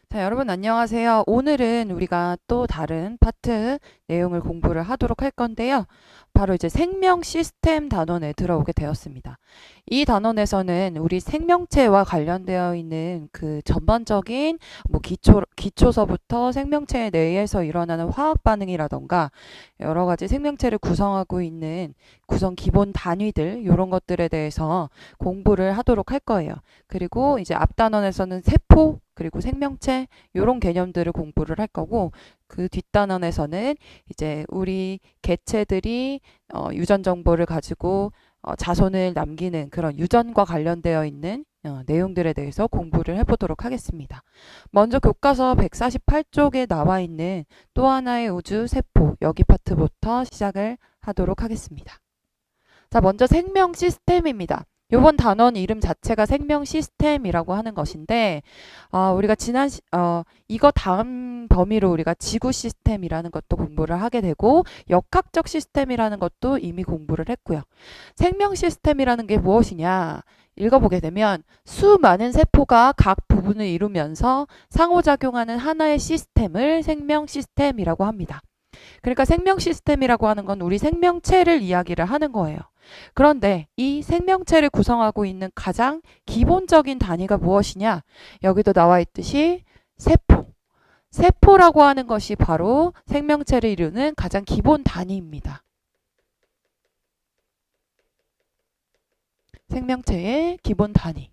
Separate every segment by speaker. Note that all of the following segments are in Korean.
Speaker 1: 자, 여러분 안녕하세요. 오늘은 우리가 또 다른 파트 내용을 공부를 하도록 할 건데요. 바로 이제 생명 시스템 단원에 들어오게 되었습니다. 이 단원에서는 우리 생명체와 관련되어 있는 그 전반적인 뭐 기초서부터 생명체 내에서 일어나는 화학 반응이라던가 여러 가지 생명체를 구성하고 있는 구성 기본 단위들 이런 것들에 대해서 공부를 하도록 할 거예요. 그리고 이제 앞 단원에서는 세포 그리고 생명체 이런 개념들을 공부를 할 거고 그 뒷단원에서는 이제 우리 개체들이 유전 정보를 가지고 자손을 남기는 그런 유전과 관련되어 있는 내용들에 대해서 공부를 해보도록 하겠습니다. 먼저 교과서 148쪽에 나와 있는 또 하나의 우주 세포 여기 파트부터 시작을 하도록 하겠습니다. 자, 먼저 생명 시스템입니다. 요번 단원 이름 자체가 생명 시스템이라고 하는 것인데, 우리가 이거 다음 범위로 우리가 지구 시스템이라는 것도 공부를 하게 되고, 역학적 시스템이라는 것도 이미 공부를 했고요. 생명 시스템이라는 게 무엇이냐? 읽어보게 되면 수많은 세포가 각 부분을 이루면서 상호작용하는 하나의 시스템을 생명 시스템이라고 합니다. 그러니까 생명 시스템이라고 하는 건 우리 생명체를 이야기를 하는 거예요. 그런데 이 생명체를 구성하고 있는 가장 기본적인 단위가 무엇이냐? 여기도 나와 있듯이 세포. 세포라고 하는 것이 바로 생명체를 이루는 가장 기본 단위입니다. 생명체의 기본 단위.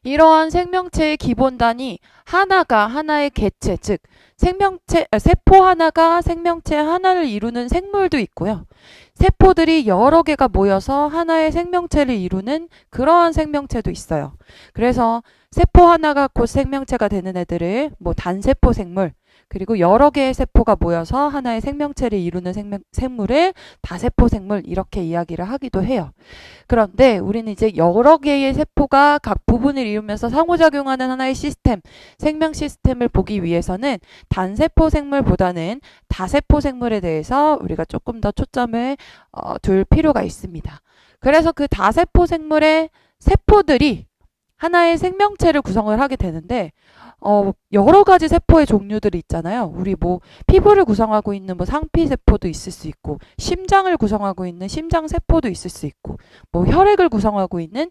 Speaker 1: 이러한 생명체의 기본 단위 하나가 하나의 개체, 즉 세포 하나가 생명체 하나를 이루는 생물도 있고요. 세포들이 여러 개가 모여서 하나의 생명체를 이루는 그러한 생명체도 있어요. 그래서 세포 하나가 곧 생명체가 되는 애들을 뭐 단세포 생물, 그리고 여러 개의 세포가 모여서 하나의 생명체를 이루는 생물을 다세포 생물 이렇게 이야기를 하기도 해요. 그런데 우리는 이제 여러 개의 세포가 각 부분을 이루면서 상호작용하는 하나의 시스템, 생명 시스템을 보기 위해서는 단세포 생물보다는 다세포 생물에 대해서 우리가 조금 더 초점을 둘 필요가 있습니다. 그래서 그 다세포 생물의 세포들이 하나의 생명체를 구성을 하게 되는데 여러 가지 세포의 종류들이 있잖아요. 우리 뭐 피부를 구성하고 있는 뭐 상피세포도 있을 수 있고, 심장을 구성하고 있는 심장세포도 있을 수 있고, 뭐 혈액을 구성하고 있는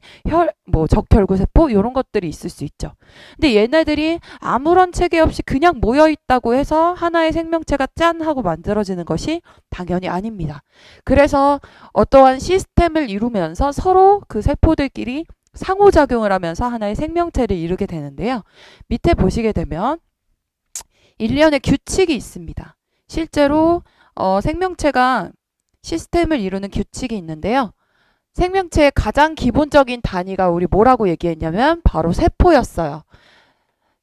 Speaker 1: 적혈구세포 이런 것들이 있을 수 있죠. 근데 얘네들이 아무런 체계 없이 그냥 모여 있다고 해서 하나의 생명체가 짠 하고 만들어지는 것이 당연히 아닙니다. 그래서 어떠한 시스템을 이루면서 서로 그 세포들끼리 상호작용을 하면서 하나의 생명체를 이루게 되는데요. 밑에 보시게 되면 일련의 규칙이 있습니다. 실제로 생명체가 시스템을 이루는 규칙이 있는데요. 생명체의 가장 기본적인 단위가 우리 뭐라고 얘기했냐면 바로 세포였어요.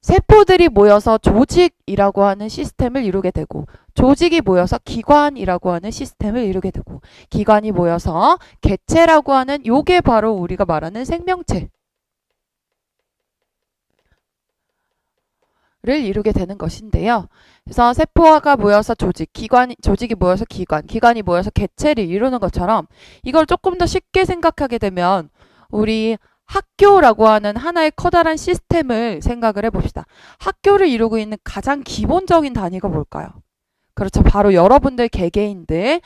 Speaker 1: 세포들이 모여서 조직이라고 하는 시스템을 이루게 되고, 조직이 모여서 기관이라고 하는 시스템을 이루게 되고, 기관이 모여서 개체라고 하는 요게 바로 우리가 말하는 생명체를 이루게 되는 것인데요. 그래서 세포가 모여서 조직이 모여서 기관이 모여서 개체를 이루는 것처럼 이걸 조금 더 쉽게 생각하게 되면 우리 학교라고 하는 하나의 커다란 시스템을 생각을 해봅시다. 학교를 이루고 있는 가장 기본적인 단위가 뭘까요? 그렇죠. 바로 여러분들 개개인들,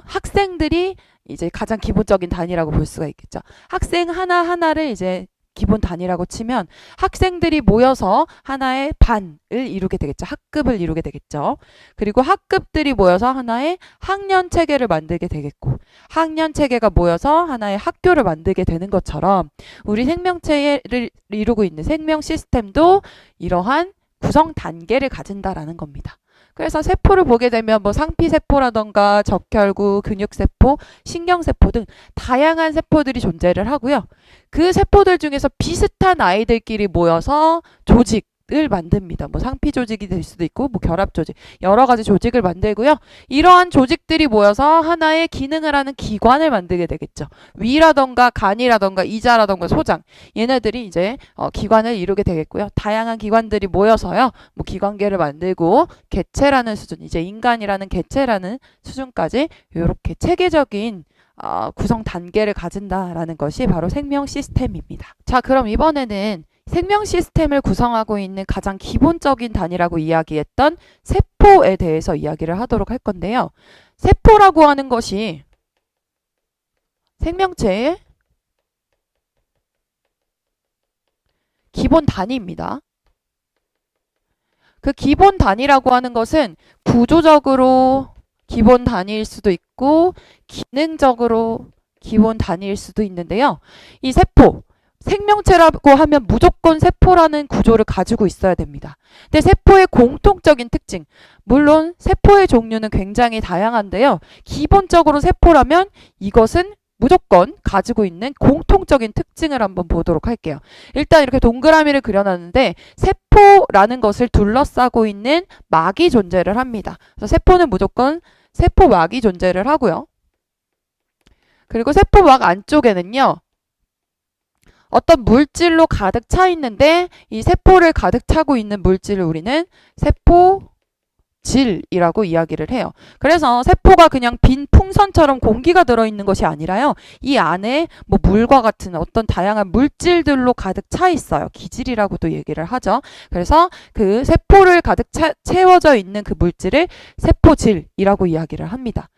Speaker 1: 학생들이 이제 가장 기본적인 단위라고 볼 수가 있겠죠. 학생 하나하나를 이제 기본 단위라고 치면 학생들이 모여서 하나의 반을 이루게 되겠죠. 학급을 이루게 되겠죠. 그리고 학급들이 모여서 하나의 학년 체계를 만들게 되겠고, 학년 체계가 모여서 하나의 학교를 만들게 되는 것처럼 우리 생명체를 이루고 있는 생명 시스템도 이러한 구성 단계를 가진다라는 겁니다. 그래서 세포를 보게 되면 뭐 상피세포라던가 적혈구, 근육세포, 신경세포 등 다양한 세포들이 존재를 하고요. 그 세포들 중에서 비슷한 아이들끼리 모여서 조직을 만듭니다. 뭐 상피 조직이 될 수도 있고 뭐 결합 조직, 여러 가지 조직을 만들고요. 이러한 조직들이 모여서 하나의 기능을 하는 기관을 만들게 되겠죠. 위라던가 간이라던가 이자라던가 소장, 얘네들이 이제 기관을 이루게 되겠고요. 다양한 기관들이 모여서요. 뭐 기관계를 만들고 개체라는 수준, 이제 인간이라는 개체라는 수준까지 이렇게 체계적인 구성 단계를 가진다라는 것이 바로 생명 시스템입니다. 자, 그럼 이번에는 생명 시스템을 구성하고 있는 가장 기본적인 단위라고 이야기했던 세포에 대해서 이야기를 하도록 할 건데요. 세포라고 하는 것이 생명체의 기본 단위입니다. 그 기본 단위라고 하는 것은 구조적으로 기본 단위일 수도 있고 기능적으로 기본 단위일 수도 있는데요. 이 세포, 생명체라고 하면 무조건 세포라는 구조를 가지고 있어야 됩니다. 근데 세포의 공통적인 특징, 물론 세포의 종류는 굉장히 다양한데요. 기본적으로 세포라면 이것은 무조건 가지고 있는 공통적인 특징을 한번 보도록 할게요. 일단 이렇게 동그라미를 그려놨는데 세포라는 것을 둘러싸고 있는 막이 존재를 합니다. 그래서 세포는 무조건 세포막이 존재를 하고요. 그리고 세포막 안쪽에는요. 어떤 물질로 가득 차 있는데 이 세포를 가득 차고 있는 물질을 우리는 세포질이라고 이야기를 해요. 그래서 세포가 그냥 빈 풍선처럼 공기가 들어있는 것이 아니라요. 이 안에 뭐 물과 같은 어떤 다양한 물질들로 가득 차 있어요. 기질이라고도 얘기를 하죠. 그래서 그 세포를 가득 채워져 있는 그 물질을 세포질이라고 이야기를 합니다.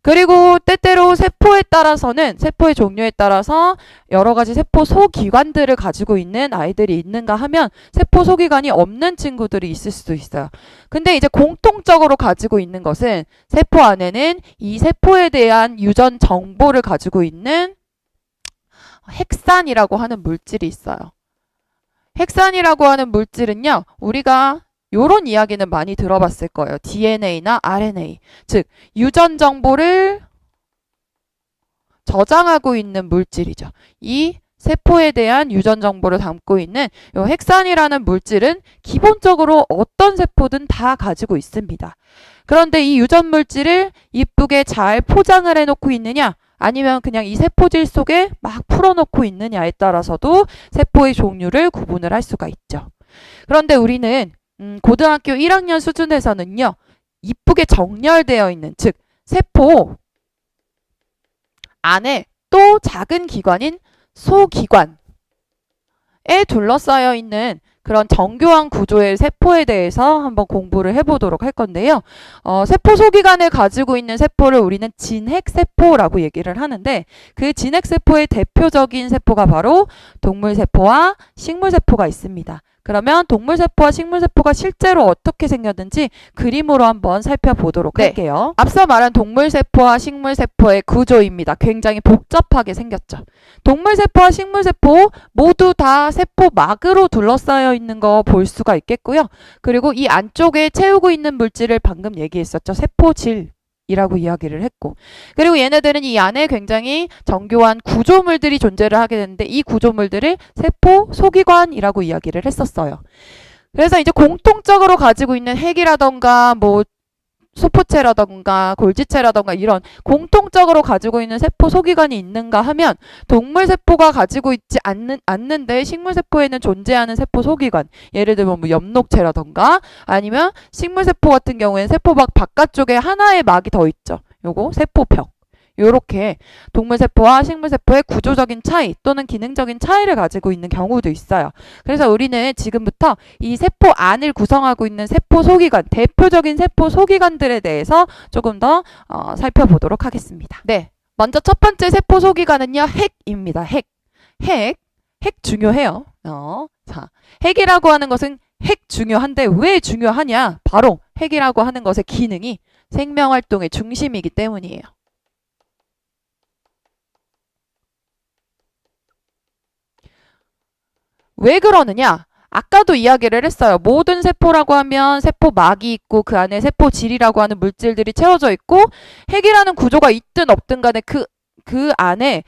Speaker 1: 그리고 때때로 세포에 따라서는 세포의 종류에 따라서 여러 가지 세포 소기관들을 가지고 있는 아이들이 있는가 하면 세포 소기관이 없는 친구들이 있을 수도 있어요. 근데 이제 공통적으로 가지고 있는 것은 세포 안에는 이 세포에 대한 유전 정보를 가지고 있는 핵산이라고 하는 물질이 있어요. 핵산이라고 하는 물질은요, 우리가 요런 이야기는 많이 들어봤을 거예요. DNA나 RNA. 즉, 유전 정보를 저장하고 있는 물질이죠. 이 세포에 대한 유전 정보를 담고 있는 요 핵산이라는 물질은 기본적으로 어떤 세포든 다 가지고 있습니다. 그런데 이 유전 물질을 이쁘게 잘 포장을 해놓고 있느냐, 아니면 그냥 이 세포질 속에 막 풀어놓고 있느냐에 따라서도 세포의 종류를 구분을 할 수가 있죠. 그런데 우리는 고등학교 1학년 수준에서는요, 이쁘게 정렬되어 있는, 즉 세포 안에 또 작은 기관인 소기관에 둘러싸여 있는 그런 정교한 구조의 세포에 대해서 한번 공부를 해보도록 할 건데요. 세포 소기관을 가지고 있는 세포를 우리는 진핵세포라고 얘기를 하는데, 그 진핵세포의 대표적인 세포가 바로 동물세포와 식물세포가 있습니다. 그러면 동물세포와 식물세포가 실제로 어떻게 생겼는지 그림으로 한번 살펴보도록 할게요. 앞서 말한 동물세포와 식물세포의 구조입니다. 굉장히 복잡하게 생겼죠. 동물세포와 식물세포 모두 다 세포막으로 둘러싸여 있는 거 볼 수가 있겠고요. 그리고 이 안쪽에 채우고 있는 물질을 방금 얘기했었죠. 세포질. 이라고 이야기를 했고, 그리고 얘네들은 이 안에 굉장히 정교한 구조물들이 존재를 하게 되는데 이 구조물들을 세포 소기관이라고 이야기를 했었어요. 그래서 이제 공통적으로 가지고 있는 핵이라던가 뭐 소포체라던가 골지체라던가 이런 공통적으로 가지고 있는 세포 소기관이 있는가 하면 동물세포가 가지고 있지 않는데 식물세포에는 존재하는 세포 소기관, 예를 들면 뭐 엽록체라던가 아니면 식물세포 같은 경우에는 세포막 바깥쪽에 하나의 막이 더 있죠. 요거 세포벽. 요렇게 동물세포와 식물세포의 구조적인 차이 또는 기능적인 차이를 가지고 있는 경우도 있어요. 그래서 우리는 지금부터 이 세포 안을 구성하고 있는 세포 소기관, 대표적인 세포 소기관들에 대해서 조금 더 살펴보도록 하겠습니다. 네, 먼저 첫 번째 세포 소기관은요, 핵입니다. 핵 중요해요. 자, 핵이라고 하는 것은 핵 중요한데 왜 중요하냐? 바로 핵이라고 하는 것의 기능이 생명활동의 중심이기 때문이에요. 왜 그러느냐? 아까도 이야기를 했어요. 모든 세포라고 하면 세포막이 있고 그 안에 세포질이라고 하는 물질들이 채워져 있고 핵이라는 구조가 있든 없든 간에 그 안에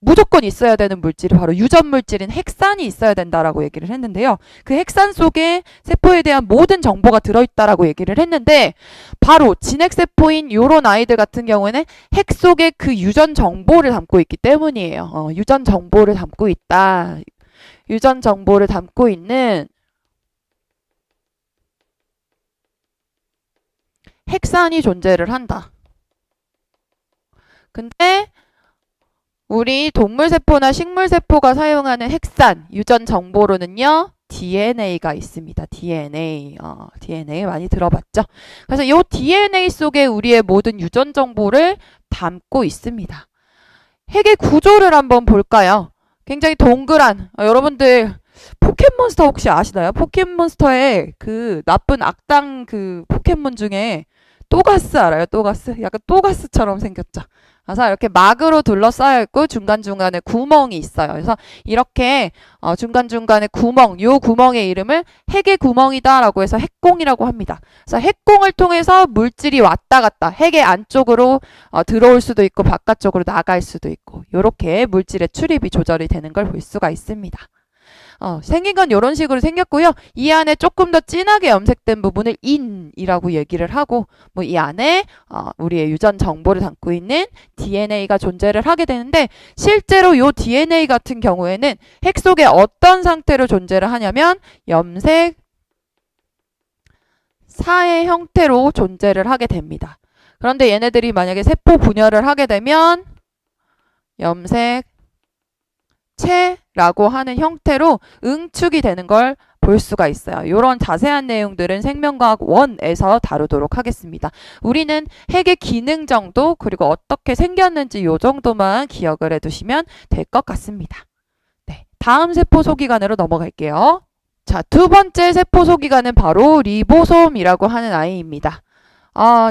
Speaker 1: 무조건 있어야 되는 물질이 바로 유전 물질인 핵산이 있어야 된다라고 얘기를 했는데요. 그 핵산 속에 세포에 대한 모든 정보가 들어있다라고 얘기를 했는데 바로 진핵세포인 요런 아이들 같은 경우에는 핵 속에 그 유전 정보를 담고 있기 때문이에요. 유전 정보를 담고 있다. 유전 정보를 담고 있는 핵산이 존재를 한다. 근데 우리 동물세포나 식물세포가 사용하는 핵산, 유전 정보로는요, DNA가 있습니다. DNA. DNA 많이 들어봤죠? 그래서 이 DNA 속에 우리의 모든 유전 정보를 담고 있습니다. 핵의 구조를 한번 볼까요? 굉장히 동그란, 여러분들 포켓몬스터 혹시 아시나요? 포켓몬스터의 그 나쁜 악당 그 포켓몬 중에 또가스 알아요? 또가스? 약간 또가스처럼 생겼죠. 그래서 이렇게 막으로 둘러싸여 있고 중간중간에 구멍이 있어요. 그래서 이렇게 중간중간에 구멍, 요 구멍의 이름을 핵의 구멍이다라고 해서 핵공이라고 합니다. 그래서 핵공을 통해서 물질이 왔다 갔다 핵의 안쪽으로 들어올 수도 있고 바깥쪽으로 나갈 수도 있고 이렇게 물질의 출입이 조절이 되는 걸 볼 수가 있습니다. 생긴 건 이런 식으로 생겼고요. 이 안에 조금 더 진하게 염색된 부분을 인이라고 얘기를 하고 뭐 이 안에 우리의 유전 정보를 담고 있는 DNA가 존재를 하게 되는데 실제로 이 DNA 같은 경우에는 핵 속에 어떤 상태로 존재를 하냐면 염색 사의 형태로 존재를 하게 됩니다. 그런데 얘네들이 만약에 세포 분열을 하게 되면 염색 체라고 하는 형태로 응축이 되는 걸 볼 수가 있어요. 이런 자세한 내용들은 생명과학 1에서 다루도록 하겠습니다. 우리는 핵의 기능 정도 그리고 어떻게 생겼는지 이 정도만 기억을 해두시면 될 것 같습니다. 네, 다음 세포 소기관으로 넘어갈게요. 자, 두 번째 세포 소기관은 바로 리보솜이라고 하는 아이입니다.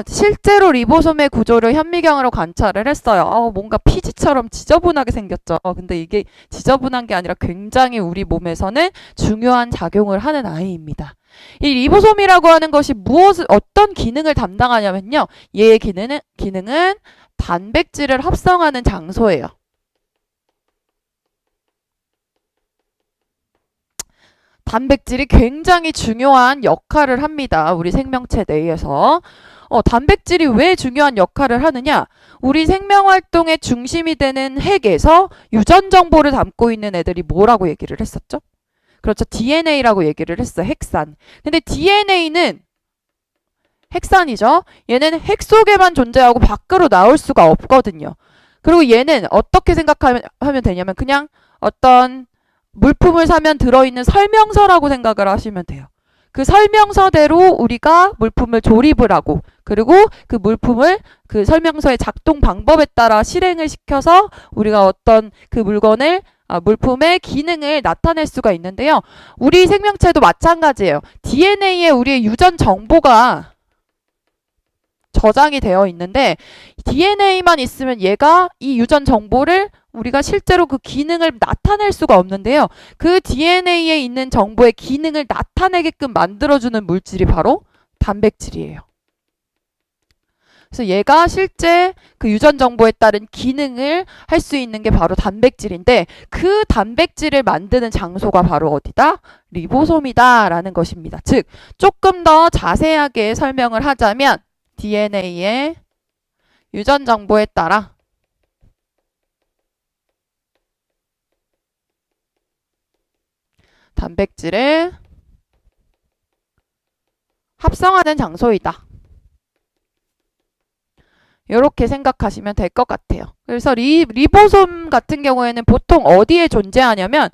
Speaker 1: 실제로 리보솜의 구조를 현미경으로 관찰을 했어요. 뭔가 피지처럼 지저분하게 생겼죠. 근데 이게 지저분한 게 아니라 굉장히 우리 몸에서는 중요한 작용을 하는 아이입니다. 이 리보솜이라고 하는 것이 어떤 기능을 담당하냐면요. 얘의 기능은 단백질을 합성하는 장소예요. 단백질이 굉장히 중요한 역할을 합니다. 우리 생명체 내에서. 단백질이 왜 중요한 역할을 하느냐? 우리 생명활동의 중심이 되는 핵에서 유전 정보를 담고 있는 애들이 뭐라고 얘기를 했었죠? 그렇죠. DNA라고 얘기를 했어요. 핵산. 근데 DNA는 핵산이죠. 얘는 핵 속에만 존재하고 밖으로 나올 수가 없거든요. 그리고 얘는 어떻게 생각하면 되냐면 그냥 어떤 물품을 사면 들어있는 설명서라고 생각을 하시면 돼요. 그 설명서대로 우리가 물품을 조립을 하고 그리고 그 물품을 그 설명서의 작동 방법에 따라 실행을 시켜서 우리가 어떤 그 물품의 기능을 나타낼 수가 있는데요. 우리 생명체도 마찬가지예요. DNA에 우리의 유전 정보가 저장이 되어 있는데 DNA만 있으면 얘가 이 유전 정보를 우리가 실제로 그 기능을 나타낼 수가 없는데요. 그 DNA에 있는 정보의 기능을 나타내게끔 만들어주는 물질이 바로 단백질이에요. 그래서 얘가 실제 그 유전 정보에 따른 기능을 할 수 있는 게 바로 단백질인데 그 단백질을 만드는 장소가 바로 어디다? 리보솜이다 라는 것입니다. 즉 조금 더 자세하게 설명을 하자면 DNA의 유전 정보에 따라 단백질을 합성하는 장소이다. 이렇게 생각하시면 될 것 같아요. 그래서 리보솜 같은 경우에는 보통 어디에 존재하냐면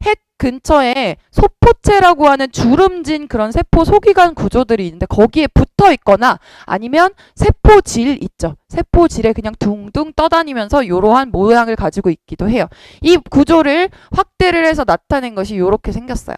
Speaker 1: 핵 근처에 소포체라고 하는 주름진 그런 세포 소기관 구조들이 있는데 거기에 붙어 있거나 아니면 세포질 있죠. 세포질에 그냥 둥둥 떠다니면서 이러한 모양을 가지고 있기도 해요. 이 구조를 확대를 해서 나타낸 것이 이렇게 생겼어요.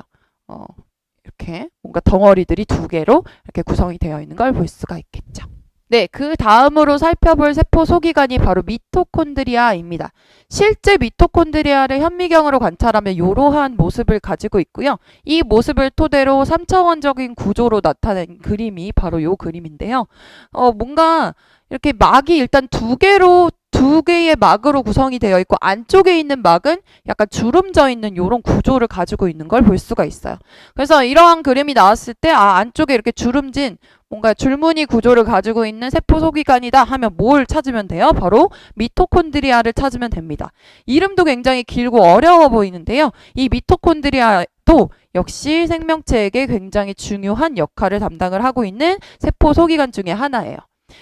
Speaker 1: 이렇게 뭔가 덩어리들이 두 개로 이렇게 구성이 되어 있는 걸 볼 수가 있겠죠. 네, 그 다음으로 살펴볼 세포 소기관이 바로 미토콘드리아입니다. 실제 미토콘드리아를 현미경으로 관찰하면 이러한 모습을 가지고 있고요. 이 모습을 토대로 3차원적인 구조로 나타낸 그림이 바로 이 그림인데요. 뭔가 이렇게 막이 일단 두 개의 막으로 구성이 되어 있고 안쪽에 있는 막은 약간 주름져 있는 이런 구조를 가지고 있는 걸 볼 수가 있어요. 그래서 이러한 그림이 나왔을 때 안쪽에 이렇게 주름진 뭔가 줄무늬 구조를 가지고 있는 세포 소기관이다 하면 뭘 찾으면 돼요? 바로 미토콘드리아를 찾으면 됩니다. 이름도 굉장히 길고 어려워 보이는데요. 이 미토콘드리아도 역시 생명체에게 굉장히 중요한 역할을 담당을 하고 있는 세포 소기관 중에 하나예요.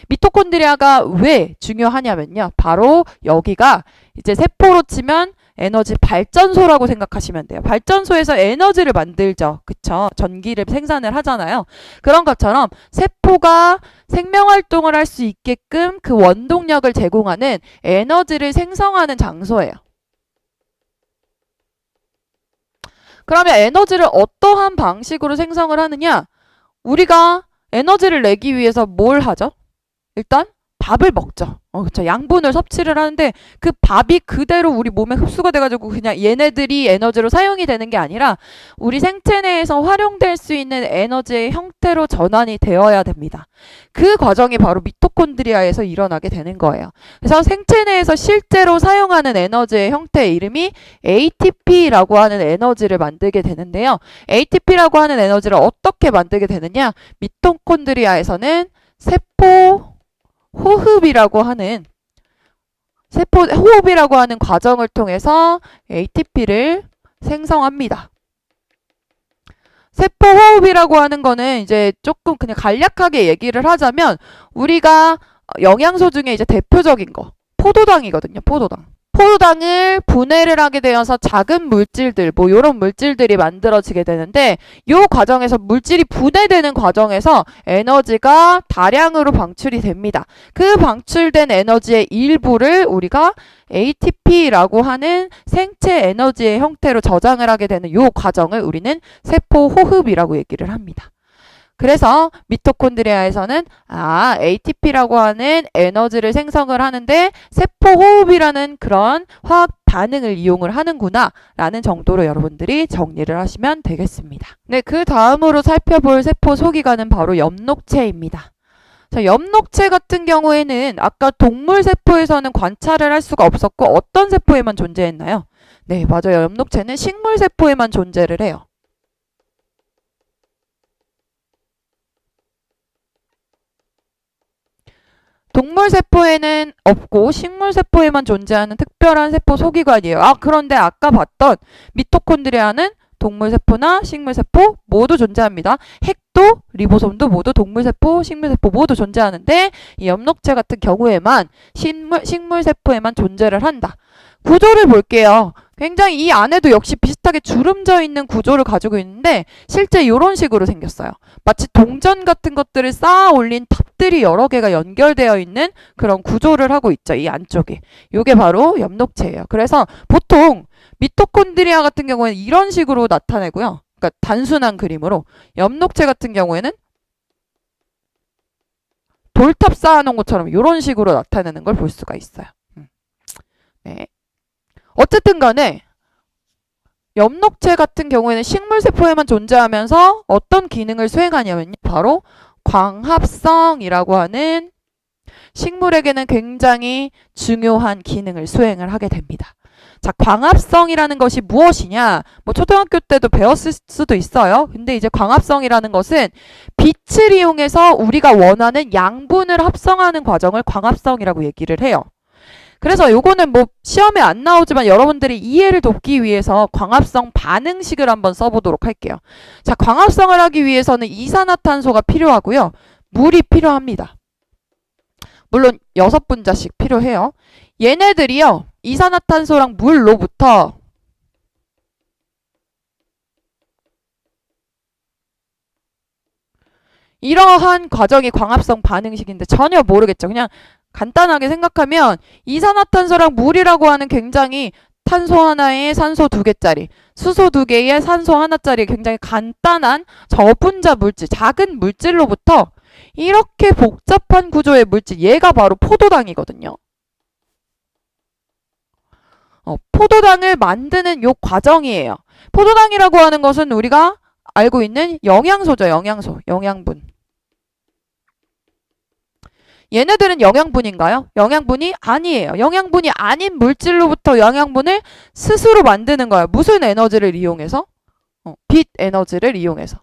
Speaker 1: 미토콘드리아가 왜 중요하냐면요. 바로 여기가 이제 세포로 치면 에너지 발전소라고 생각하시면 돼요. 발전소에서 에너지를 만들죠. 그쵸? 전기를 생산을 하잖아요. 그런 것처럼 세포가 생명활동을 할 수 있게끔 그 원동력을 제공하는 에너지를 생성하는 장소예요. 그러면 에너지를 어떠한 방식으로 생성을 하느냐? 우리가 에너지를 내기 위해서 뭘 하죠? 일단 밥을 먹죠. 그쵸. 양분을 섭취를 하는데 그 밥이 그대로 우리 몸에 흡수가 돼가지고 그냥 얘네들이 에너지로 사용이 되는 게 아니라 우리 생체 내에서 활용될 수 있는 에너지의 형태로 전환이 되어야 됩니다. 그 과정이 바로 미토콘드리아에서 일어나게 되는 거예요. 그래서 생체 내에서 실제로 사용하는 에너지의 형태의 이름이 ATP라고 하는 에너지를 만들게 되는데요. ATP라고 하는 에너지를 어떻게 만들게 되느냐? 미토콘드리아에서는 세포 호흡이라고 하는 과정을 통해서 ATP를 생성합니다. 세포 호흡이라고 하는 거는 이제 조금 그냥 간략하게 얘기를 하자면 우리가 영양소 중에 이제 대표적인 거 포도당이거든요. 포도당을 분해를 하게 되어서 작은 물질들, 뭐 요런 물질들이 만들어지게 되는데 요 과정에서 물질이 분해되는 과정에서 에너지가 다량으로 방출이 됩니다. 그 방출된 에너지의 일부를 우리가 ATP라고 하는 생체 에너지의 형태로 저장을 하게 되는 요 과정을 우리는 세포 호흡이라고 얘기를 합니다. 그래서 미토콘드리아에서는 ATP라고 하는 에너지를 생성을 하는데 세포 호흡이라는 그런 화학 반응을 이용을 하는구나 라는 정도로 여러분들이 정리를 하시면 되겠습니다. 네, 그 다음으로 살펴볼 세포 소기관은 바로 엽록체입니다. 자, 엽록체 같은 경우에는 아까 동물 세포에서는 관찰을 할 수가 없었고 어떤 세포에만 존재했나요? 네, 맞아요. 엽록체는 식물 세포에만 존재를 해요. 동물 세포에는 없고 식물 세포에만 존재하는 특별한 세포 소기관이에요. 그런데 아까 봤던 미토콘드리아는 동물 세포나 식물 세포 모두 존재합니다. 핵도 리보솜도 모두 동물 세포, 식물 세포 모두 존재하는데 이 엽록체 같은 경우에만 식물 세포에만 존재를 한다. 구조를 볼게요. 굉장히 이 안에도 역시 비슷하게 주름져 있는 구조를 가지고 있는데 실제 이런 식으로 생겼어요. 마치 동전 같은 것들을 쌓아 올린 탑들이 여러 개가 연결되어 있는 그런 구조를 하고 있죠. 이 안쪽에. 이게 바로 엽록체예요. 그래서 보통 미토콘드리아 같은 경우에는 이런 식으로 나타내고요. 그러니까 단순한 그림으로. 엽록체 같은 경우에는 돌탑 쌓아놓은 것처럼 이런 식으로 나타내는 걸 볼 수가 있어요. 네. 어쨌든 간에 엽록체 같은 경우에는 식물세포에만 존재하면서 어떤 기능을 수행하냐면요. 바로 광합성이라고 하는 식물에게는 굉장히 중요한 기능을 수행을 하게 됩니다. 자, 광합성이라는 것이 무엇이냐? 뭐 초등학교 때도 배웠을 수도 있어요. 근데 이제 광합성이라는 것은 빛을 이용해서 우리가 원하는 양분을 합성하는 과정을 광합성이라고 얘기를 해요. 그래서 요거는 뭐 시험에 안 나오지만 여러분들이 이해를 돕기 위해서 광합성 반응식을 한번 써보도록 할게요. 자, 광합성을 하기 위해서는 이산화탄소가 필요하고요. 물이 필요합니다. 물론 6분자씩 필요해요. 얘네들이요. 이산화탄소랑 물로부터 이러한 과정이 광합성 반응식인데 전혀 모르겠죠. 그냥 간단하게 생각하면 이산화탄소랑 물이라고 하는 굉장히 탄소 하나에 산소 2개짜리, 수소 2개에 산소 하나짜리 굉장히 간단한 저분자 물질, 작은 물질로부터 이렇게 복잡한 구조의 물질, 얘가 바로 포도당이거든요. 포도당을 만드는 요 과정이에요. 포도당이라고 하는 것은 우리가 알고 있는 영양소죠. 영양분. 얘네들은 영양분인가요? 영양분이 아니에요. 영양분이 아닌 물질로부터 영양분을 스스로 만드는 거예요. 무슨 에너지를 이용해서? 빛 에너지를 이용해서.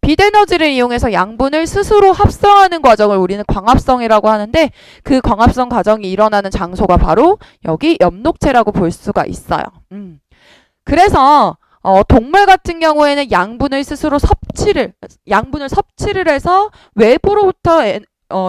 Speaker 1: 빛 에너지를 이용해서 양분을 스스로 합성하는 과정을 우리는 광합성이라고 하는데 그 광합성 과정이 일어나는 장소가 바로 여기 엽록체라고 볼 수가 있어요. 그래서 동물 같은 경우에는 양분을 섭취를 해서 외부로부터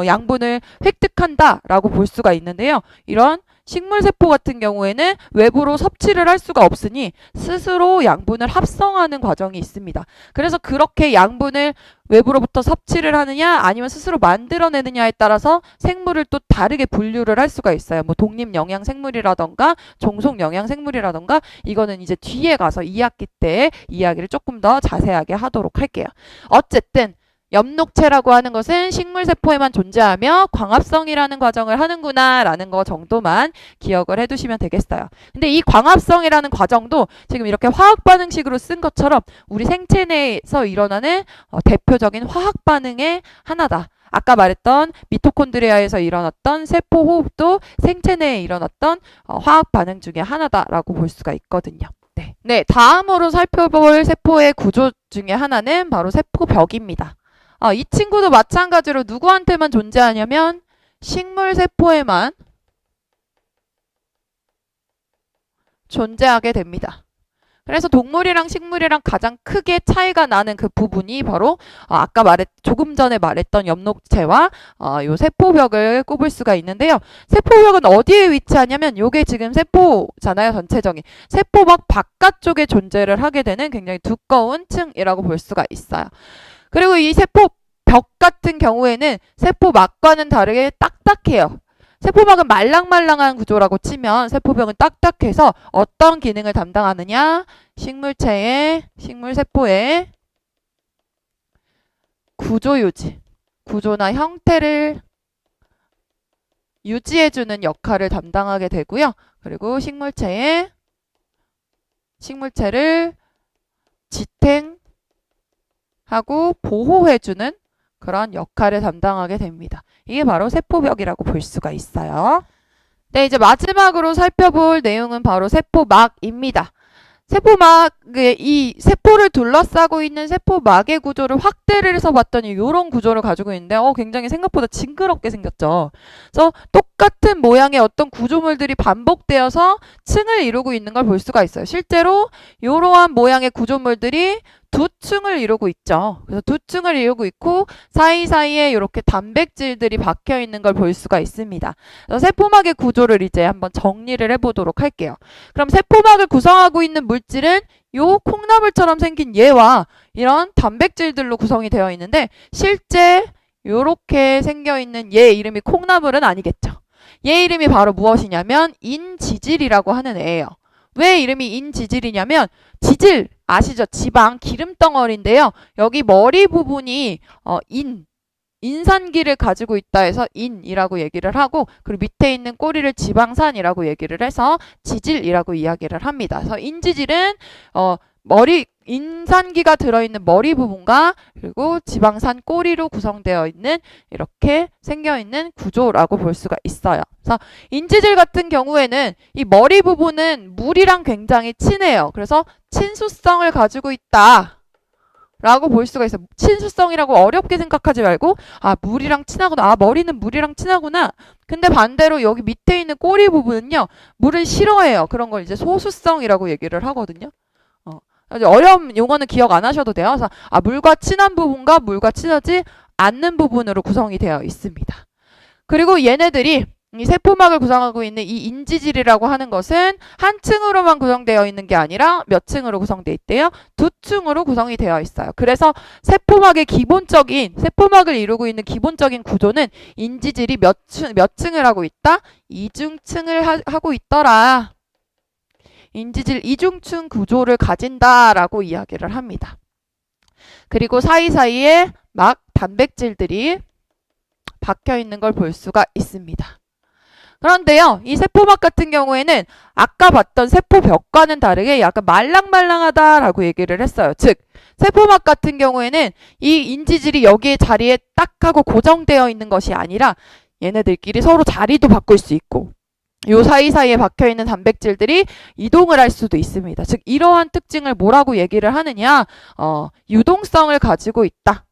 Speaker 1: 양분을 획득한다라고 볼 수가 있는데요. 이런 식물세포 같은 경우에는 외부로 섭취를 할 수가 없으니 스스로 양분을 합성하는 과정이 있습니다. 그래서 그렇게 양분을 외부로부터 섭취를 하느냐 아니면 스스로 만들어내느냐에 따라서 생물을 또 다르게 분류를 할 수가 있어요. 뭐 독립영양생물이라던가 종속영양생물이라던가 이거는 이제 뒤에 가서 2학기 때 이야기를 조금 더 자세하게 하도록 할게요. 어쨌든 엽록체라고 하는 것은 식물세포에만 존재하며 광합성이라는 과정을 하는구나 라는 거 정도만 기억을 해두시면 되겠어요. 근데 이 광합성이라는 과정도 지금 이렇게 화학반응식으로 쓴 것처럼 우리 생체 내에서 일어나는 대표적인 화학반응의 하나다. 아까 말했던 미토콘드리아에서 일어났던 세포호흡도 생체 내에 일어났던 화학반응 중에 하나다라고 볼 수가 있거든요. 네, 다음으로 살펴볼 세포의 구조 중에 하나는 바로 세포벽입니다. 이 친구도 마찬가지로 누구한테만 존재하냐면 식물세포에만 존재하게 됩니다. 그래서 동물이랑 식물이랑 가장 크게 차이가 나는 그 부분이 바로 아까 조금 전에 말했던 엽록체와 요 세포벽을 꼽을 수가 있는데요. 세포벽은 어디에 위치하냐면 요게 지금 세포잖아요. 전체적인 세포막 바깥쪽에 존재를 하게 되는 굉장히 두꺼운 층이라고 볼 수가 있어요. 그리고 이 세포벽 같은 경우에는 세포막과는 다르게 딱딱해요. 세포막은 말랑말랑한 구조라고 치면 세포벽은 딱딱해서 어떤 기능을 담당하느냐? 식물세포의 구조 유지, 구조나 형태를 유지해주는 역할을 담당하게 되고요. 그리고 식물체를 지탱하고 보호해주는 그런 역할을 담당하게 됩니다. 이게 바로 세포벽이라고 볼 수가 있어요. 네, 이제 마지막으로 살펴볼 내용은 바로 세포막입니다. 이 세포를 둘러싸고 있는 세포막의 구조를 확대를 해서 봤더니 이런 구조를 가지고 있는데 굉장히 생각보다 징그럽게 생겼죠. 그래서 똑같은 모양의 어떤 구조물들이 반복되어서 층을 이루고 있는 걸 볼 수가 있어요. 실제로 이러한 모양의 구조물들이 두 층을 이루고 있죠. 그래서 두 층을 이루고 있고 사이사이에 이렇게 단백질들이 박혀 있는 걸 볼 수가 있습니다. 그래서 세포막의 구조를 이제 한번 정리를 해보도록 할게요. 그럼 세포막을 구성하고 있는 물질은 요 콩나물처럼 생긴 얘와 이런 단백질들로 구성이 되어 있는데 실제 요렇게 생겨 있는 얘 이름이 콩나물은 아니겠죠. 얘 이름이 바로 무엇이냐면 인지질이라고 하는 애예요. 왜 이름이 인지질이냐면 지질 아시죠? 지방 기름덩어리인데요. 여기 머리 부분이 인산기를 가지고 있다 해서 인이라고 얘기를 하고 그리고 밑에 있는 꼬리를 지방산이라고 얘기를 해서 지질이라고 이야기를 합니다. 그래서 인지질은 인산기가 들어있는 머리 부분과 그리고 지방산 꼬리로 구성되어 있는 이렇게 생겨있는 구조라고 볼 수가 있어요. 그래서 인지질 같은 경우에는 이 머리 부분은 물이랑 굉장히 친해요. 그래서 친수성을 가지고 있다 라고 볼 수가 있어요. 친수성이라고 어렵게 생각하지 말고 물이랑 친하구나. 머리는 물이랑 친하구나. 근데 반대로 여기 밑에 있는 꼬리 부분은요. 물을 싫어해요. 그런 걸 이제 소수성이라고 얘기를 하거든요. 어려운 용어는 기억 안 하셔도 돼요. 그래서 물과 친한 부분과 물과 친하지 않는 부분으로 구성이 되어 있습니다. 그리고 얘네들이 이 세포막을 구성하고 있는 이 인지질이라고 하는 것은 한 층으로만 구성되어 있는 게 아니라 몇 층으로 구성되어 있대요? 두 층으로 구성이 되어 있어요. 그래서 세포막을 이루고 있는 기본적인 구조는 인지질이 몇 층을 하고 있다? 이중층을 하고 있더라. 인지질 이중층 구조를 가진다라고 이야기를 합니다. 그리고 사이사이에 막 단백질들이 박혀 있는 걸 볼 수가 있습니다. 그런데요, 이 세포막 같은 경우에는 아까 봤던 세포벽과는 다르게 약간 말랑말랑하다라고 얘기를 했어요. 즉, 세포막 같은 경우에는 이 인지질이 여기에 자리에 딱 하고 고정되어 있는 것이 아니라 얘네들끼리 서로 자리도 바꿀 수 있고 요 사이사이에 박혀있는 단백질들이 이동을 할 수도 있습니다. 즉 이러한 특징을 뭐라고 얘기를 하느냐? 유동성을 가지고 있다.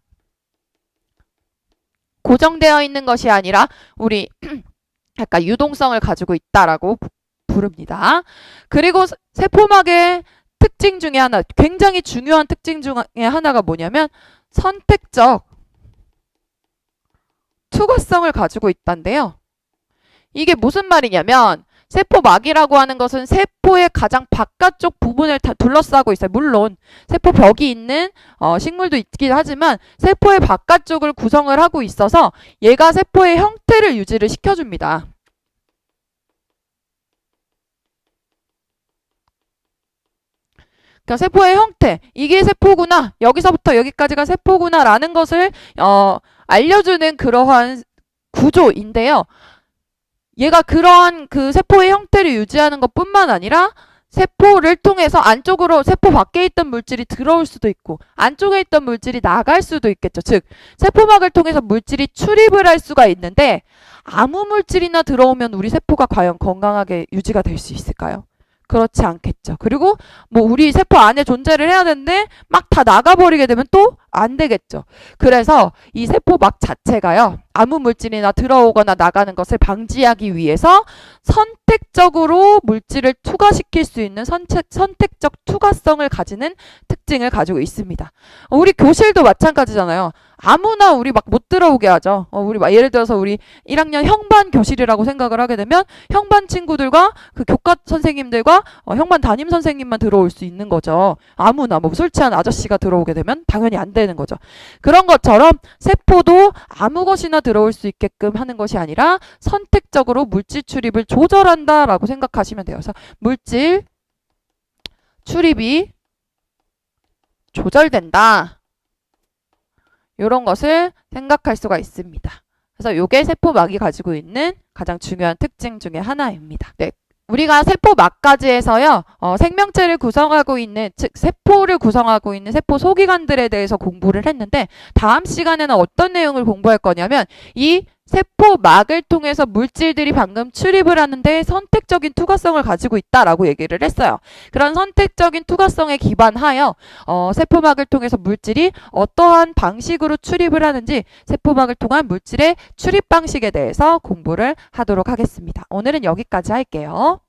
Speaker 1: 고정되어 있는 것이 아니라 우리 약간 유동성을 가지고 있다라고 부릅니다. 그리고 세포막의 특징 중에 하나, 굉장히 중요한 특징 중에 하나가 뭐냐면 선택적 투과성을 가지고 있단데요. 이게 무슨 말이냐면 세포막이라고 하는 것은 세포의 가장 바깥쪽 부분을 다 둘러싸고 있어요. 물론 세포 벽이 있는 식물도 있긴 하지만 세포의 바깥쪽을 구성을 하고 있어서 얘가 세포의 형태를 유지를 시켜줍니다. 그러니까 세포의 형태, 이게 세포구나, 여기서부터 여기까지가 세포구나 라는 것을 알려주는 그러한 구조인데요. 얘가 그러한 그 세포의 형태를 유지하는 것뿐만 아니라 세포를 통해서 안쪽으로 세포 밖에 있던 물질이 들어올 수도 있고 안쪽에 있던 물질이 나갈 수도 있겠죠. 즉 세포막을 통해서 물질이 출입을 할 수가 있는데 아무 물질이나 들어오면 우리 세포가 과연 건강하게 유지가 될 수 있을까요? 그렇지 않겠죠. 그리고 뭐 우리 세포 안에 존재를 해야 되는데 막 다 나가버리게 되면 또 안 되겠죠. 그래서 이 세포막 자체가요. 아무 물질이나 들어오거나 나가는 것을 방지하기 위해서 선택적으로 물질을 투과시킬 수 있는 선택적 투과성을 가지는 특징을 가지고 있습니다. 우리 교실도 마찬가지잖아요. 아무나 우리 막 못 들어오게 하죠. 우리 막 예를 들어서 우리 1학년 형반 교실이라고 생각을 하게 되면 형반 친구들과 그 교과 선생님들과 형반 담임 선생님만 들어올 수 있는 거죠. 아무나 뭐 술 취한 아저씨가 들어오게 되면 당연히 안 되는 거죠. 그런 것처럼 세포도 아무 것이나 들어올 수 있게끔 하는 것이 아니라 선택적으로 물질 출입을 조절한다라고 생각하시면 돼요. 그래서 물질 출입이 조절된다. 이런 것을 생각할 수가 있습니다. 그래서 이게 세포막이 가지고 있는 가장 중요한 특징 중에 하나입니다. 네. 우리가 세포막까지 해서요, 생명체를 구성하고 있는, 즉, 세포를 구성하고 있는 세포 소기관들에 대해서 공부를 했는데, 다음 시간에는 어떤 내용을 공부할 거냐면, 이 세포막을 통해서 물질들이 방금 출입을 하는데 선택적인 투과성을 가지고 있다라고 얘기를 했어요. 그런 선택적인 투과성에 기반하여 세포막을 통해서 물질이 어떠한 방식으로 출입을 하는지 세포막을 통한 물질의 출입 방식에 대해서 공부를 하도록 하겠습니다. 오늘은 여기까지 할게요.